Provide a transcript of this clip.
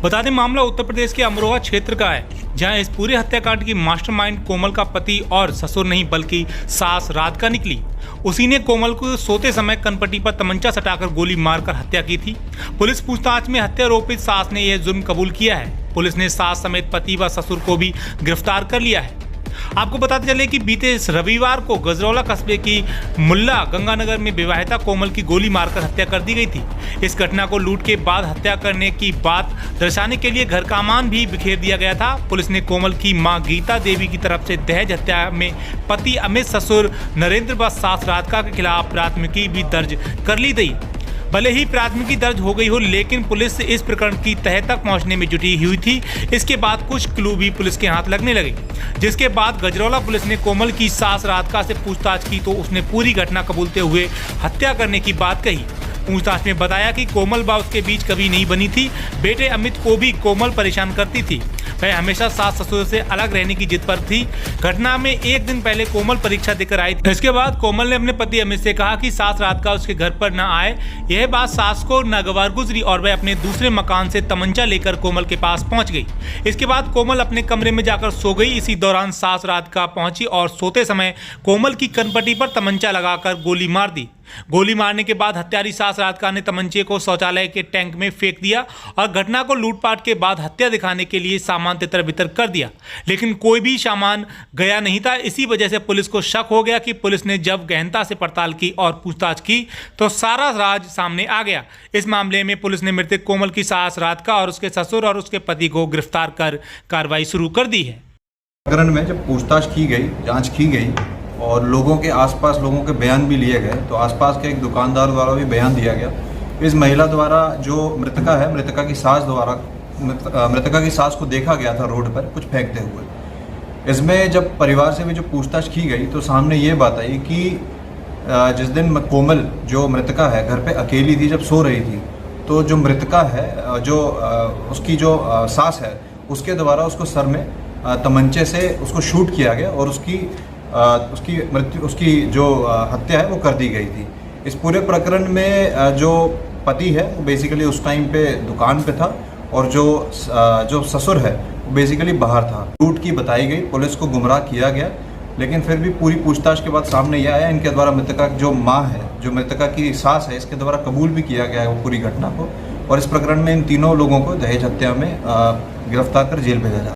बता दें मामला उत्तर प्रदेश के अमरोहा क्षेत्र का है, जहां इस पूरे हत्याकांड की मास्टरमाइंड कोमल का पति और ससुर नहीं बल्कि सास राधिका निकली। उसी ने कोमल को सोते समय कनपट्टी पर तमंचा सटाकर गोली मारकर हत्या की थी। पुलिस पूछताछ में हत्यारोपित सास ने यह जुर्म कबूल किया है। पुलिस ने सास समेत पति व ससुर को भी गिरफ्तार कर लिया है। आपको बताते चले कि बीते इस रविवार को गजरौला कस्बे की मुल्ला गंगानगर में विवाहिता कोमल की गोली मारकर हत्या कर दी गई थी। इस घटना को लूट के बाद हत्या करने की बात दर्शाने के लिए घर का सामान भी बिखेर दिया गया था। पुलिस ने कोमल की मां गीता देवी की तरफ से दहेज हत्या में पति अमित, ससुर नरेंद्र व सास राधिका के खिलाफ प्राथमिकी भी दर्ज कर ली गई। भले ही प्राथमिकी दर्ज हो गई हो, लेकिन पुलिस इस प्रकरण की तह तक पहुंचने में जुटी हुई थी। इसके बाद कुछ क्लू भी पुलिस के हाथ लगने लगे, जिसके बाद गजरौला पुलिस ने कोमल की सास राधिका से पूछताछ की तो उसने पूरी घटना कबूलते हुए हत्या करने की बात कही। पूछताछ में बताया कि कोमल व उसके बीच कभी नहीं बनी थी। बेटे अमित को भी कोमल परेशान करती थी। वह हमेशा सास ससुर से अलग रहने की जिद पर थी। घटना में एक दिन पहले कोमल परीक्षा देकर आई थी। इसके बाद कोमल ने अपने पति अमित से कहा कि सास राधिका उसके घर पर न आए। यह बात सास को नागवार गुजरी और वह अपने दूसरे मकान से तमंचा लेकर कोमल के पास पहुंच गई। इसके बाद कोमल अपने कमरे में जाकर सो गई। इसी दौरान सास राधिका पहुंची और सोते समय कोमल की कनपट्टी पर तमंचा लगाकर गोली मार दी। गोली मारने के बाद हत्यारी सास राधिका ने तमंचे को शौचालय के टैंक में फेंक दिया और घटना को लूटपाट के बाद हत्या दिखाने के लिए सामान तितर बितर कर दिया, लेकिन कोई भी सामान गया नहीं था। इसी वजह से पुलिस को शक हो गया कि पुलिस ने जब गहनता से पड़ताल की और पूछताछ की तो सारा राज सामने आ गया। इस मामले में पुलिस ने मृतक कोमल की सास राधिका और उसके ससुर और उसके पति को गिरफ्तार कर कार्रवाई शुरू कर दी है। प्रकरण में जब पूछताछ की गई, जांच की गई और लोगों के आसपास लोगों के बयान भी लिए गए, तो आसपास के एक दुकानदार द्वारा भी बयान दिया गया। इस महिला द्वारा जो मृतका है, मृतका की सास द्वारा मृतका की सास को देखा गया था रोड पर कुछ फेंकते हुए। इसमें जब परिवार से भी जो पूछताछ की गई तो सामने ये बात आई कि जिस दिन कोमल जो मृतका है घर पे अकेली थी, जब सो रही थी, तो जो मृतका है, जो उसकी जो सास है, उसके द्वारा उसको सर में तमंचे से उसको शूट किया गया और उसकी जो हत्या है वो कर दी गई थी। इस पूरे प्रकरण में जो पति है वो बेसिकली उस टाइम पे दुकान पे था और जो ससुर है वो बेसिकली बाहर था। लूट की बताई गई, पुलिस को गुमराह किया गया, लेकिन फिर भी पूरी पूछताछ के बाद सामने यह आया इनके द्वारा मृतका जो माँ है, जो मृतका की सास है, इसके द्वारा कबूल भी किया गया है वो पूरी घटना को। और इस प्रकरण में इन तीनों लोगों को दहेज हत्या में गिरफ्तार कर जेल भेजा जा